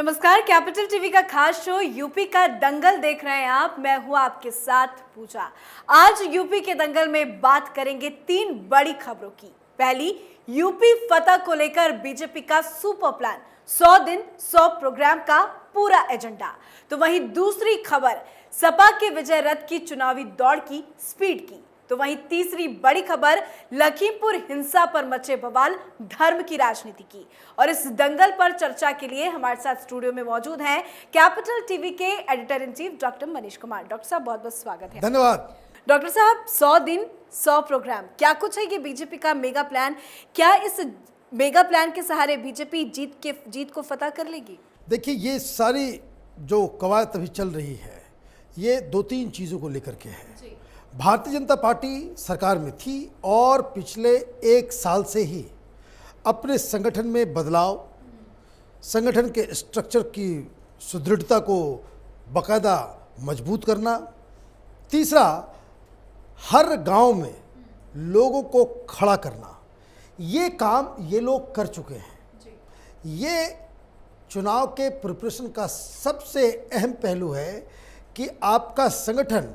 नमस्कार, capital TV का खास शो यूपी का दंगल देख रहे हैं आप। मैं हूं आपके साथ पूजा। आज यूपी के दंगल में बात करेंगे 3 बड़ी खबरों की। पहली, यूपी फतह को लेकर बीजेपी का सुपर प्लान, 100 दिन 100 प्रोग्राम का पूरा एजेंडा। तो वहीं दूसरी खबर, सपा के विजय रथ की चुनावी दौड़ की स्पीड की। तो वहीं तीसरी बड़ी खबर, लखीमपुर हिंसा पर मचे बवाल, धर्म की राजनीति की। और इस दंगल पर चर्चा के लिए हमारे साथ स्टूडियो में मौजूद हैं कैपिटल टीवी के editor in chief doctor Manish Kumar. Doctor साहब, बहुत बहुत स्वागत है। धन्यवाद। डॉक्टर साहब, 100 दिन 100 प्रोग्राम, क्या कुछ है ये बीजेपी का मेगा प्लान? क्या इस मेगा प्लान के सहारे बीजेपी जीत को फतह कर लेगी? देखिए, ये सारी जो कवायद अभी चल रही है, ये 2-3 चीज़ों को लेकर के है। भारतीय जनता पार्टी सरकार में थी और पिछले 1 साल से ही अपने संगठन में बदलाव, संगठन के स्ट्रक्चर की सुदृढ़ता को बाकायदा मजबूत करना। तीसरा, हर गांव में लोगों को खड़ा करना, ये काम ये लोग कर चुके हैं। ये चुनाव के प्रिपरेशन का सबसे अहम पहलू है कि आपका संगठन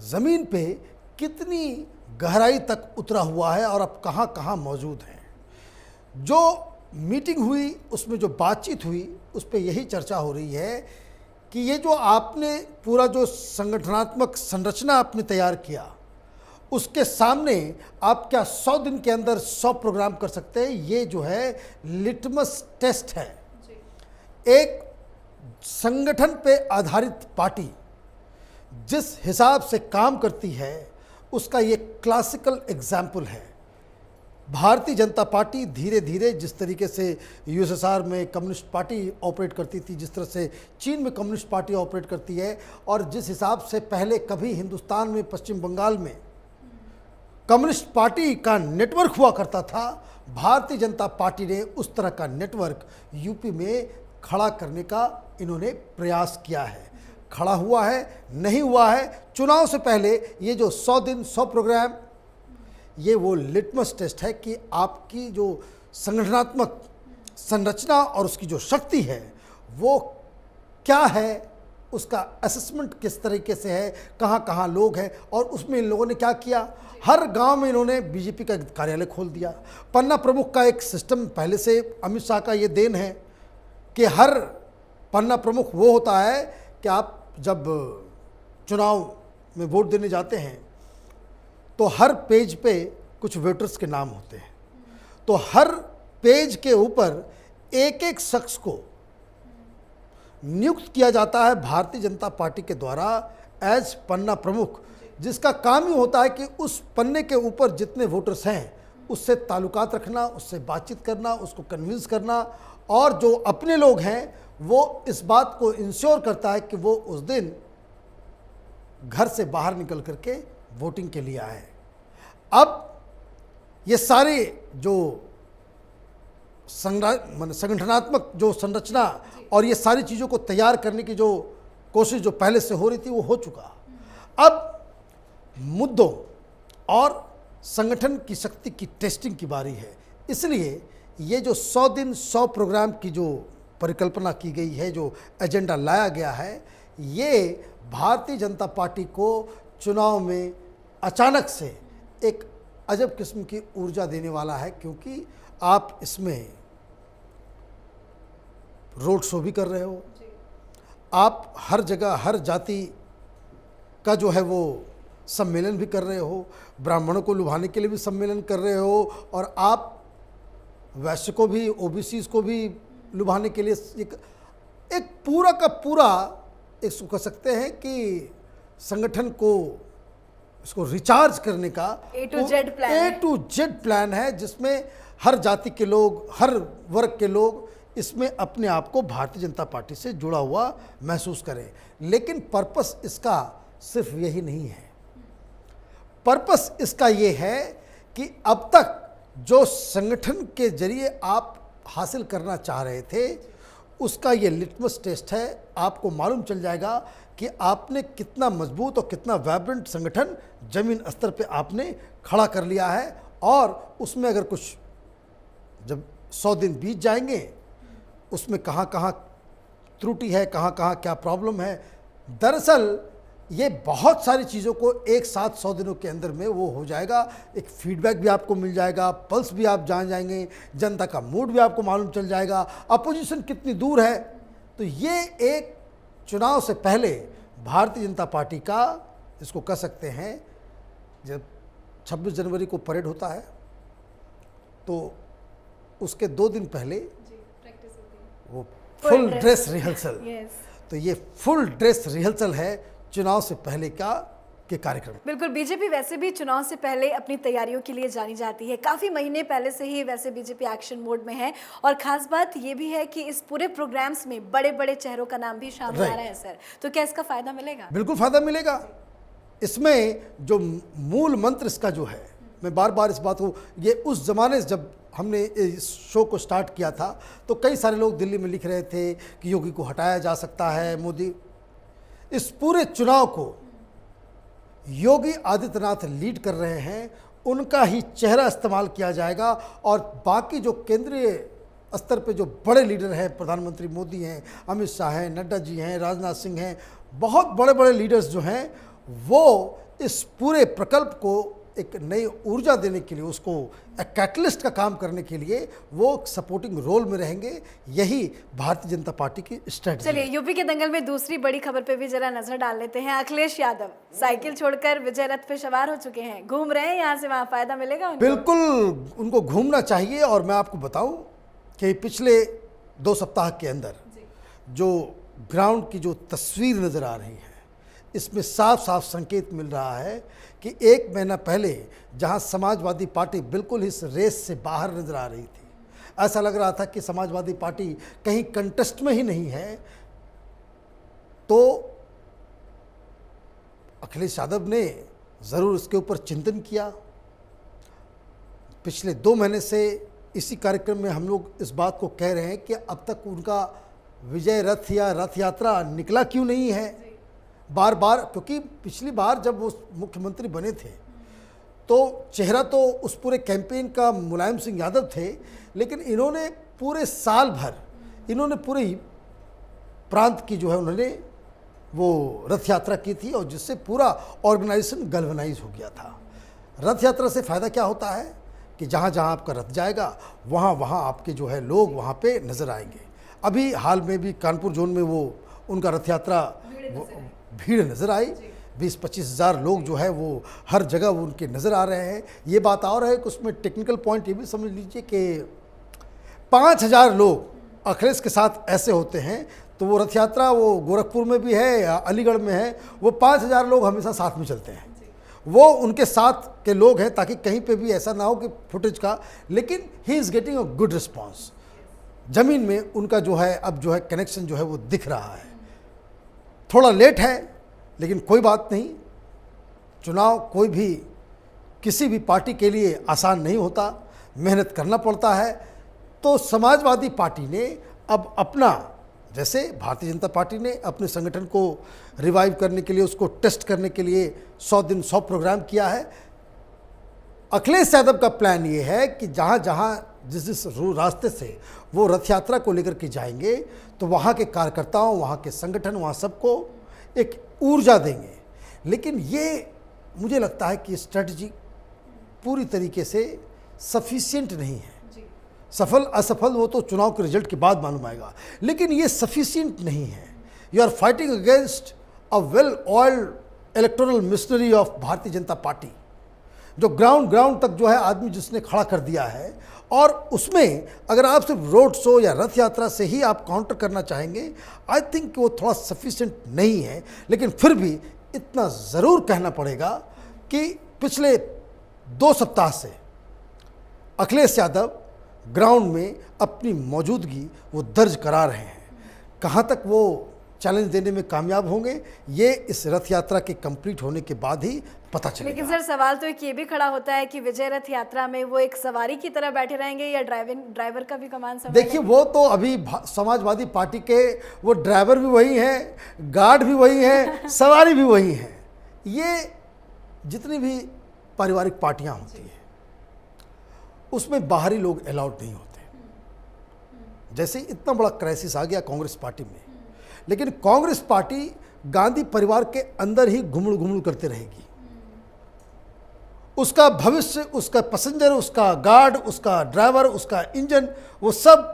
ज़मीन पे कितनी गहराई तक उतरा हुआ है और अब कहाँ कहाँ मौजूद है। जो मीटिंग हुई, उसमें जो बातचीत हुई, उस पर यही चर्चा हो रही है कि ये जो आपने पूरा जो संगठनात्मक संरचना आपने तैयार किया, उसके सामने आप क्या 100 दिन के अंदर 100 प्रोग्राम कर सकते हैं? ये जो है लिटमस टेस्ट है। एक संगठन पे आधारित पार्टी जिस हिसाब से काम करती है, उसका ये क्लासिकल एग्जाम्पल है। भारतीय जनता पार्टी धीरे धीरे जिस तरीके से यूएसएसआर में कम्युनिस्ट पार्टी ऑपरेट करती थी, जिस तरह से चीन में कम्युनिस्ट पार्टी ऑपरेट करती है, और जिस हिसाब से पहले कभी हिंदुस्तान में पश्चिम बंगाल में कम्युनिस्ट पार्टी का नेटवर्क हुआ करता था, भारतीय जनता पार्टी ने उस तरह का नेटवर्क यूपी में खड़ा करने का इन्होंने प्रयास किया है। खड़ा हुआ है, नहीं हुआ है, चुनाव से पहले ये जो 100 दिन 100 प्रोग्राम, ये वो लिटमस टेस्ट है कि आपकी जो संगठनात्मक संरचना और उसकी जो शक्ति है वो क्या है, उसका असेसमेंट किस तरीके से है, कहाँ कहाँ लोग हैं, और उसमें इन लोगों ने क्या किया। हर गांव में इन्होंने बीजेपी का कार्यालय खोल दिया। पन्ना प्रमुख का एक सिस्टम पहले से अमित शाह का ये देन है कि हर पन्ना प्रमुख वो होता है कि आप जब चुनाव में वोट देने जाते हैं तो हर पेज पे कुछ वोटर्स के नाम होते हैं, तो हर पेज के ऊपर एक एक शख्स को नियुक्त किया जाता है भारतीय जनता पार्टी के द्वारा एज पन्ना प्रमुख, जिसका काम ही होता है कि उस पन्ने के ऊपर जितने वोटर्स हैं उससे ताल्लुकात रखना, उससे बातचीत करना, उसको कन्विंस करना, और जो अपने लोग हैं वो इस बात को इंश्योर करता है कि वो उस दिन घर से बाहर निकल करके वोटिंग के लिए आए। अब ये सारे जो संगठनात्मक जो संरचना और ये सारी चीज़ों को तैयार करने की जो कोशिश जो पहले से हो रही थी वो हो चुका। अब मुद्दों और संगठन की शक्ति की टेस्टिंग की बारी है। इसलिए ये जो 100 दिन 100 प्रोग्राम की जो परिकल्पना की गई है, जो एजेंडा लाया गया है, ये भारतीय जनता पार्टी को चुनाव में अचानक से एक अजब किस्म की ऊर्जा देने वाला है, क्योंकि आप इसमें रोड शो भी कर रहे हो, आप हर जगह हर जाति का जो है वो सम्मेलन भी कर रहे हो, ब्राह्मणों को लुभाने के लिए भी सम्मेलन कर रहे हो, और आप वैश्य को भी, ओबीसीज को भी लुभाने के लिए एक पूरा का पूरा इसको कह सकते हैं कि संगठन को इसको रिचार्ज करने का A to Z प्लान है, जिसमें हर जाति के लोग, हर वर्ग के लोग इसमें अपने आप को भारतीय जनता पार्टी से जुड़ा हुआ महसूस करें। लेकिन पर्पस इसका सिर्फ यही नहीं है। पर्पस इसका ये है कि अब तक जो संगठन के जरिए आप हासिल करना चाह रहे थे, उसका ये लिटमस टेस्ट है। आपको मालूम चल जाएगा कि आपने कितना मजबूत और कितना वाइब्रेंट संगठन जमीन स्तर पे आपने खड़ा कर लिया है, और उसमें अगर कुछ जब 100 दिन बीत जाएंगे, उसमें कहाँ कहाँ त्रुटि है, कहाँ कहाँ क्या प्रॉब्लम है। दरअसल ये बहुत सारी चीज़ों को एक साथ 100 दिनों के अंदर में वो हो जाएगा। एक फीडबैक भी आपको मिल जाएगा, पल्स भी आप जान जाएंगे, जनता का मूड भी आपको मालूम चल जाएगा, अपोजिशन कितनी दूर है। तो ये एक चुनाव से पहले भारतीय जनता पार्टी का, इसको कह सकते हैं, जब 26 जनवरी को परेड होता है तो उसके 2 दिन पहले वो फुल ड्रेस रिहर्सल, तो ये फुल ड्रेस रिहर्सल है चुनाव से पहले के कार्यक्रम। बिल्कुल, बीजेपी वैसे भी चुनाव से पहले अपनी तैयारियों के लिए जानी जाती है। काफ़ी महीने पहले से ही वैसे बीजेपी एक्शन मोड में है, और खास बात ये भी है कि इस पूरे प्रोग्राम्स में बड़े बड़े चेहरों का नाम भी शामिल आ रहा है सर। तो क्या इसका फायदा मिलेगा? बिल्कुल फायदा मिलेगा। इसमें जो मूल मंत्र इसका जो है, मैं बार बार इस बात को, ये उस जमाने से जब हमने इस शो को स्टार्ट किया था तो कई सारे लोग दिल्ली में लिख रहे थे कि योगी को हटाया जा सकता है, मोदी। इस पूरे चुनाव को योगी आदित्यनाथ लीड कर रहे हैं, उनका ही चेहरा इस्तेमाल किया जाएगा, और बाकी जो केंद्रीय स्तर पे जो बड़े लीडर हैं, प्रधानमंत्री मोदी हैं, अमित शाह हैं, नड्डा जी हैं, राजनाथ सिंह हैं, बहुत बड़े बड़े लीडर्स जो हैं, वो इस पूरे प्रकल्प को एक नई ऊर्जा देने के लिए, उसको एक कैटलिस्ट का काम करने के लिए वो सपोर्टिंग रोल में रहेंगे। यही भारतीय जनता पार्टी की स्ट्रेटजी। चलिए, यूपी के दंगल में दूसरी बड़ी खबर पे भी जरा नजर डाल लेते हैं। अखिलेश यादव साइकिल छोड़कर विजय रथ पे सवार हो चुके हैं, घूम रहे हैं यहाँ से वहाँ। फायदा मिलेगा उनको? बिल्कुल, उनको घूमना चाहिए। और मैं आपको बताऊं कि पिछले 2 सप्ताह के अंदर जो ग्राउंड की जो तस्वीर नजर आ रही है, इसमें साफ साफ संकेत मिल रहा है कि 1 महीना पहले जहां समाजवादी पार्टी बिल्कुल इस रेस से बाहर नजर आ रही थी, ऐसा लग रहा था कि समाजवादी पार्टी कहीं कंटेस्ट में ही नहीं है, तो अखिलेश यादव ने ज़रूर इसके ऊपर चिंतन किया। पिछले 2 महीने से इसी कार्यक्रम में हम लोग इस बात को कह रहे हैं कि अब तक उनका विजय रथ या रथ यात्रा निकला क्यों नहीं है बार बार। क्योंकि पिछली बार जब वो मुख्यमंत्री बने थे तो चेहरा तो उस पूरे कैंपेन का मुलायम सिंह यादव थे, लेकिन इन्होंने पूरे साल भर इन्होंने पूरे प्रांत की जो है उन्होंने वो रथ यात्रा की थी, और जिससे पूरा ऑर्गेनाइजेशन गल्वनाइज हो गया था। रथ यात्रा से फ़ायदा क्या होता है कि जहाँ जहाँ आपका रथ जाएगा वहाँ वहाँ आपके जो है लोग वहाँ पे नज़र आएंगे। अभी हाल में भी कानपुर जोन में वो उनका रथ यात्रा भीड़ नज़र आई, 20-25 हज़ार लोग जो है वो हर जगह वो उनके नज़र आ रहे हैं। ये बात और है कि उसमें टेक्निकल पॉइंट ये भी समझ लीजिए कि 5000 लोग अखिलेश के साथ ऐसे होते हैं, तो वो रथ यात्रा वो गोरखपुर में भी है या अलीगढ़ में है, वो 5000 लोग हमेशा साथ में चलते हैं, वो उनके साथ के लोग हैं, ताकि कहीं पे भी ऐसा ना हो कि फुटेज का। लेकिन he is getting a good response. ज़मीन में उनका जो है अब जो है कनेक्शन जो है वो दिख रहा है। थोड़ा लेट है लेकिन कोई बात नहीं। चुनाव कोई भी किसी भी पार्टी के लिए आसान नहीं होता, मेहनत करना पड़ता है। तो समाजवादी पार्टी ने अब अपना, जैसे भारतीय जनता पार्टी ने अपने संगठन को रिवाइव करने के लिए, उसको टेस्ट करने के लिए 100 दिन 100 प्रोग्राम किया है। अखिलेश यादव का प्लान ये है कि जहाँ जहाँ जिस रास्ते से वो रथ यात्रा को लेकर के जाएंगे, तो वहाँ के कार्यकर्ताओं, वहाँ के संगठन, वहाँ सबको एक ऊर्जा देंगे। लेकिन ये मुझे लगता है कि स्ट्रेटजी पूरी तरीके से सफिशिएंट नहीं है। सफल असफल वो तो चुनाव के रिजल्ट के बाद मालूम आएगा, लेकिन ये सफिशिएंट नहीं है। You are fighting against a well oiled electoral machinery of Bharatiya Janata party, जो ग्राउंड तक जो है आदमी जिसने खड़ा कर दिया है। और उसमें अगर आप सिर्फ रोड शो या रथ यात्रा से ही आप काउंटर करना चाहेंगे, आई थिंक वो थोड़ा सफिशिएंट नहीं है। लेकिन फिर भी इतना ज़रूर कहना पड़ेगा कि पिछले 2 सप्ताह से अखिलेश यादव ग्राउंड में अपनी मौजूदगी वो दर्ज करा रहे हैं। कहाँ तक वो चैलेंज देने में कामयाब होंगे, ये इस रथ यात्रा के कंप्लीट होने के बाद ही पता चलेगा। लेकिन सर, सवाल तो एक ये भी खड़ा होता है कि विजय रथ यात्रा में वो एक सवारी की तरह बैठे रहेंगे या ड्राइवर का भी कमान संभालेंगे? देखिए, वो तो अभी समाजवादी पार्टी के वो ड्राइवर भी वही हैं, गार्ड भी वही हैं, सवारी भी वही हैं। ये जितनी भी पारिवारिक पार्टियां होती हैं उसमें बाहरी लोग अलाउड नहीं होते। जैसे इतना बड़ा क्राइसिस आ गया कांग्रेस पार्टी में, लेकिन कांग्रेस पार्टी गांधी परिवार के अंदर ही घुमड़ घुमड़ करते रहेगी। उसका भविष्य, उसका पैसेंजर, उसका गार्ड, उसका ड्राइवर, उसका इंजन, वो सब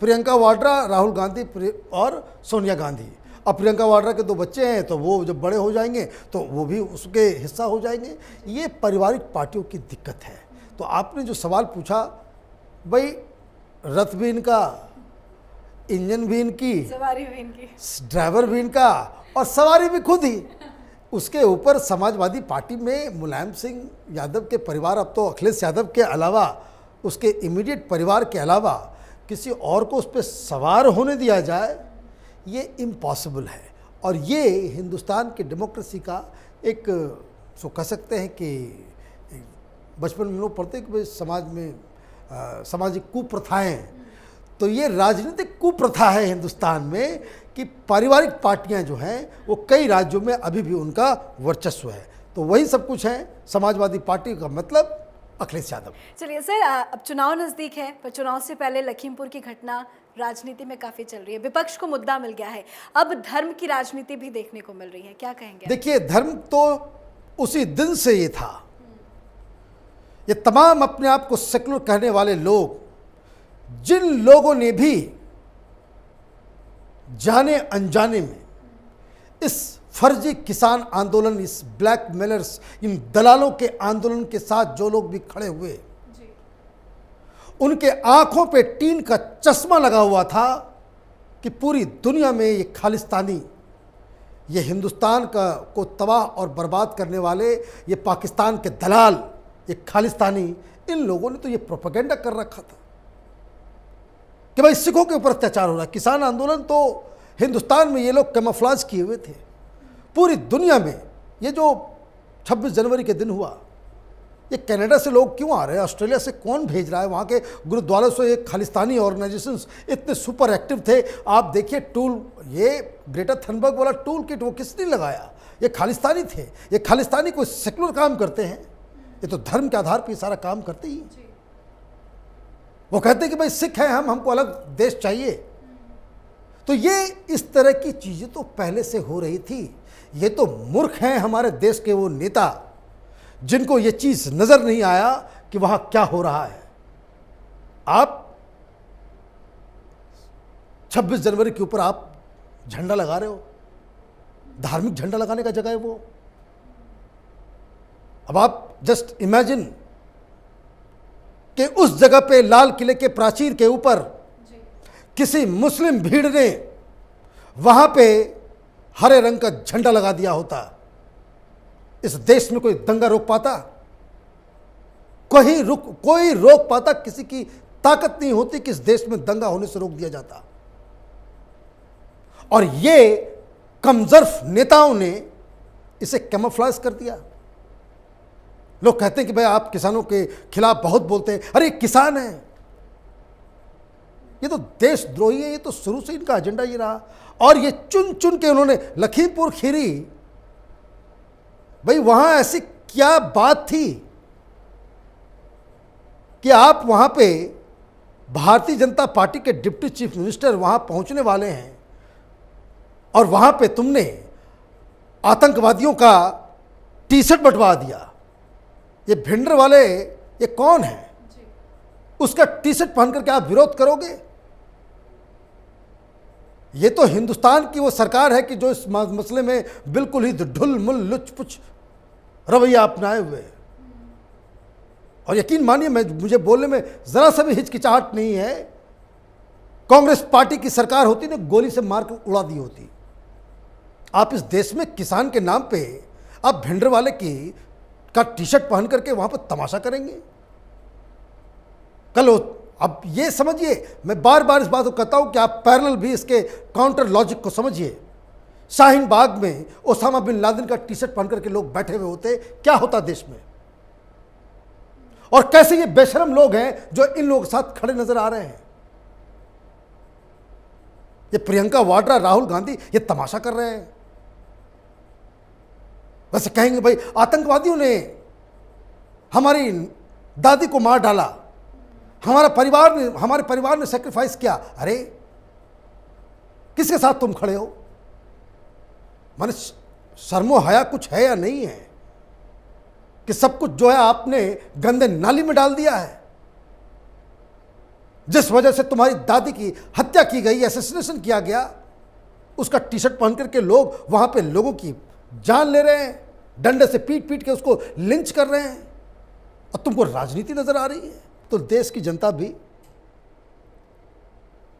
प्रियंका वाड्रा, राहुल गांधी और सोनिया गांधी। अब प्रियंका वाड्रा के 2 बच्चे हैं, तो वो जब बड़े हो जाएंगे तो वो भी उसके हिस्सा हो जाएंगे। ये पारिवारिक पार्टियों की दिक्कत है। तो आपने जो सवाल पूछा, भाई रथ भी इनका, इंजन भी इनकी, सवारी भी इनकी, ड्राइवर भी इनका और सवारी भी खुद ही। उसके ऊपर समाजवादी पार्टी में मुलायम सिंह यादव के परिवार, अब तो अखिलेश यादव के अलावा, उसके इमीडिएट परिवार के अलावा किसी और को उस पर सवार होने दिया जाए, ये इम्पॉसिबल है। और ये हिंदुस्तान की डेमोक्रेसी का एक, सो कह सकते हैं कि बचपन में लोग पढ़ते हैं कि भाई समाज में सामाजिक कुप्रथाएं, तो ये राजनीतिक कुप्रथा है हिंदुस्तान में कि पारिवारिक पार्टियां जो हैं वो कई राज्यों में अभी भी उनका वर्चस्व है। तो वही सब कुछ है समाजवादी पार्टी का मतलब अखिलेश यादव। चलिए सर, अब चुनाव नज़दीक है, पर चुनाव से पहले लखीमपुर की घटना राजनीति में काफ़ी चल रही है, विपक्ष को मुद्दा मिल गया है, अब धर्म की राजनीति भी देखने को मिल रही है, क्या कहेंगे? देखिए, धर्म तो उसी दिन से ये था। ये तमाम अपने आप को सेकुलर कहने वाले लोग, जिन लोगों ने भी जाने अनजाने में इस फर्जी किसान आंदोलन, इस ब्लैक मेलर्स, इन दलालों के आंदोलन के साथ जो लोग भी खड़े हुए, उनके आंखों पे टीन का चश्मा लगा हुआ था कि पूरी दुनिया में ये खालिस्तानी, ये हिंदुस्तान का को तबाह और बर्बाद करने वाले, ये पाकिस्तान के दलाल, ये खालिस्तानी, इन लोगों ने तो ये प्रोपेगेंडा कर रखा था कि भाई सिखों के ऊपर अत्याचार हो रहा है। किसान आंदोलन तो हिंदुस्तान में ये लोग कैमोफ्लेज किए हुए थे। पूरी दुनिया में ये जो 26 जनवरी के दिन हुआ, ये कनाडा से लोग क्यों आ रहे हैं, ऑस्ट्रेलिया से कौन भेज रहा है, वहाँ के गुरुद्वारों से एक खालिस्तानी ऑर्गेनाइजेशंस इतने सुपर एक्टिव थे। आप देखिए टूल, ये ग्रेटा थनबर्ग वाला टूल किट वो किसने लगाया, ये खालिस्तानी थे। ये खालिस्तानी कोई सेकुलर काम करते हैं, ये तो धर्म के आधार पर सारा काम करते ही। वो कहते हैं कि भाई सिख हैं हम, हमको अलग देश चाहिए। तो ये इस तरह की चीज़ें तो पहले से हो रही थी। ये तो मूर्ख हैं हमारे देश के वो नेता जिनको ये चीज़ नज़र नहीं आया कि वहाँ क्या हो रहा है। आप 26 जनवरी के ऊपर आप झंडा लगा रहे हो, धार्मिक झंडा लगाने का जगह है वो। अब आप जस्ट इमेजिन कि उस जगह पे लाल किले के प्राचीर के ऊपर किसी मुस्लिम भीड़ ने वहां पे हरे रंग का झंडा लगा दिया होता, इस देश में कोई दंगा रोक पाता? कोई रोक पाता? किसी की ताकत नहीं होती कि इस देश में दंगा होने से रोक दिया जाता। और ये कमजोर नेताओं ने इसे कैमोफ्लेज कर दिया। लोग कहते हैं कि भाई आप किसानों के खिलाफ बहुत बोलते हैं, अरे किसान है, ये तो देशद्रोही है, ये तो शुरू से इनका एजेंडा ये रहा। और ये चुन चुन के उन्होंने लखीमपुर खीरी, भाई वहां ऐसी क्या बात थी कि आप वहां पे भारतीय जनता पार्टी के डिप्टी चीफ मिनिस्टर वहां पहुंचने वाले हैं और वहां पे तुमने आतंकवादियों का टी शर्ट बंटवा दिया। ये भिंडर वाले ये कौन है, उसका टी शर्ट पहन करके आप विरोध करोगे? ये तो हिंदुस्तान की वो सरकार है कि जो इस मसले में बिल्कुल ही ढुल मुल लुच पुच रवैया अपनाए हुए। और यकीन मानिए, मुझे बोलने में जरा सा भी हिचकिचाहट नहीं है। कांग्रेस पार्टी की सरकार होती ने गोली से मार कर उड़ा दी होती। आप इस देश में किसान के नाम पे आप भिंडर वाले की का टी शर्ट पहन करके वहां पर तमाशा करेंगे? कल अब ये समझिए, मैं बार बार इस बात को कहता हूं कि आप पैरेलल भी इसके काउंटर लॉजिक को समझिए। शाहीन बाग में ओसामा बिन लादेन का टी शर्ट पहन करके लोग बैठे हुए होते, क्या होता देश में? और कैसे ये बेशरम लोग हैं जो इन लोगों के साथ खड़े नजर आ रहे हैं। ये प्रियंका वाड्रा, राहुल गांधी ये तमाशा कर रहे हैं। वैसे कहेंगे भाई आतंकवादियों ने हमारी दादी को मार डाला, हमारे परिवार ने सैक्रिफाइस किया। अरे किसके साथ तुम खड़े हो? माने शर्मो हया कुछ है या नहीं है कि सब कुछ जो है आपने गंदे नाली में डाल दिया है। जिस वजह से तुम्हारी दादी की हत्या की गई, असैसिनेशन किया गया, उसका टी शर्ट पहन करके लोग वहां पे लोगों की जान ले रहे हैं, डंडे से पीट पीट के उसको लिंच कर रहे हैं, और तुमको राजनीति नजर आ रही है। तो देश की जनता भी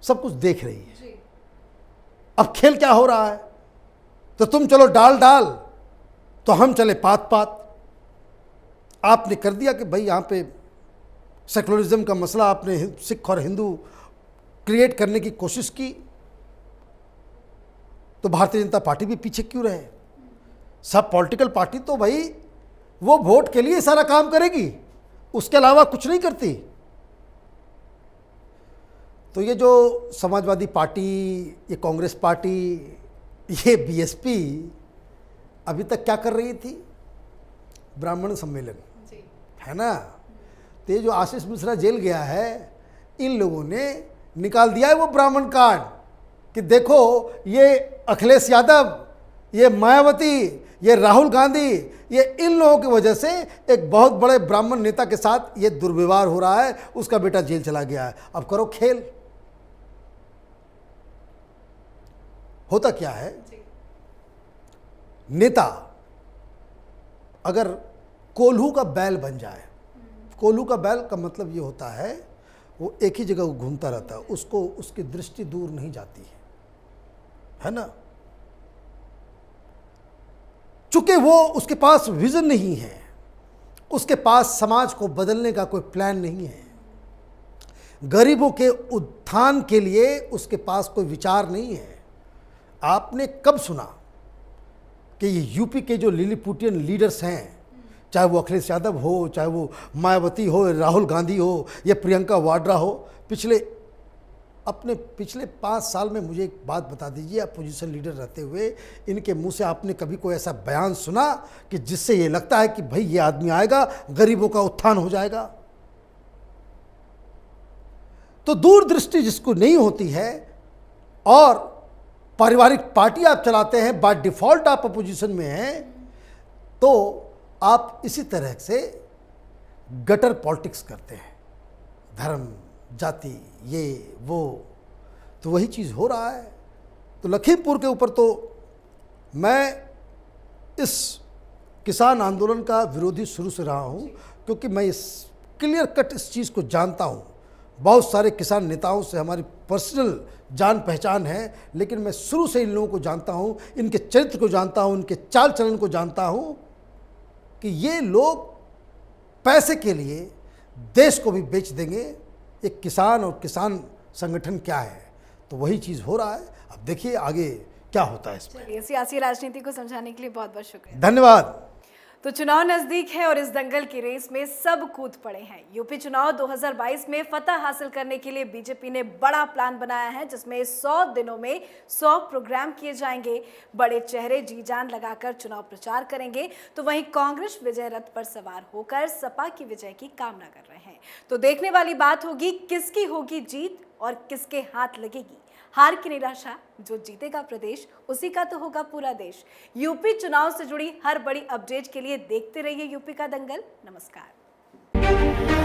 सब कुछ देख रही है। अब खेल क्या हो रहा है, तो तुम चलो डाल डाल, तो हम चले पात पात। आपने कर दिया कि भाई यहां पे सेकुलरिज्म का मसला आपने सिख और हिंदू क्रिएट करने की कोशिश की, तो भारतीय जनता पार्टी भी पीछे क्यों रहे? सब पॉलिटिकल पार्टी तो भाई वो वोट के लिए सारा काम करेगी, उसके अलावा कुछ नहीं करती। तो ये जो समाजवादी पार्टी, ये कांग्रेस पार्टी, ये बीएसपी अभी तक क्या कर रही थी? ब्राह्मण सम्मेलन, है ना। तो ये जो आशीष मिश्रा जेल गया है, इन लोगों ने निकाल दिया है वो ब्राह्मण कार्ड कि देखो ये अखिलेश यादव, ये मायावती, ये राहुल गांधी, ये इन लोगों की वजह से एक बहुत बड़े ब्राह्मण नेता के साथ ये दुर्व्यवहार हो रहा है, उसका बेटा जेल चला गया है। अब करो खेल। होता क्या है, नेता अगर कोल्हू का बैल बन जाए, कोल्हू का बैल का मतलब ये होता है वो एक ही जगह घूमता रहता है, उसको उसकी दृष्टि दूर नहीं जाती है ना। चूंकि वो उसके पास विजन नहीं है, उसके पास समाज को बदलने का कोई प्लान नहीं है, गरीबों के उत्थान के लिए उसके पास कोई विचार नहीं है। आपने कब सुना कि ये यूपी के जो लिलीपुटियन लीडर्स हैं, चाहे वो अखिलेश यादव हो, चाहे वो मायावती हो, राहुल गांधी हो, या प्रियंका वाड्रा हो, पिछले 5 साल में मुझे एक बात बता दीजिए, अपोजिशन लीडर रहते हुए इनके मुंह से आपने कभी कोई ऐसा बयान सुना कि जिससे ये लगता है कि भाई ये आदमी आएगा, गरीबों का उत्थान हो जाएगा? तो दूरदृष्टि जिसको नहीं होती है और पारिवारिक पार्टी आप चलाते हैं, बाय डिफॉल्ट आप अपोजिशन में हैं, तो आप इसी तरह से गटर पॉलिटिक्स करते हैं, धर्म, जाति, ये वो, तो वही चीज़ हो रहा है। तो लखीमपुर के ऊपर तो मैं इस किसान आंदोलन का विरोधी शुरू से रहा हूँ, क्योंकि मैं इस क्लियर कट इस चीज़ को जानता हूँ। बहुत सारे किसान नेताओं से हमारी पर्सनल जान पहचान है, लेकिन मैं शुरू से इन लोगों को जानता हूँ, इनके चरित्र को जानता हूँ, इनके चाल चलन को जानता हूँ कि ये लोग पैसे के लिए देश को भी बेच देंगे। एक किसान और किसान संगठन क्या है, तो वही चीज़ हो रहा है। अब देखिए आगे क्या होता है इसमें। सियासी राजनीति को समझाने के लिए बहुत बहुत शुक्रिया, धन्यवाद। तो चुनाव नजदीक है और इस दंगल की रेस में सब कूद पड़े हैं। यूपी चुनाव 2022 में फतह हासिल करने के लिए बीजेपी ने बड़ा प्लान बनाया है, जिसमें 100 दिनों में 100 प्रोग्राम किए जाएंगे। बड़े चेहरे जी जान लगाकर चुनाव प्रचार करेंगे, तो वहीं कांग्रेस विजय रथ पर सवार होकर सपा की विजय की कामना कर रहे हैं। तो देखने वाली बात होगी किसकी होगी जीत और किसके हाथ लगेगी हार की निराशा। जो जीतेगा प्रदेश, उसी का तो होगा पूरा देश। यूपी चुनाव से जुड़ी हर बड़ी अपडेट के लिए देखते रहिए यूपी का दंगल। नमस्कार।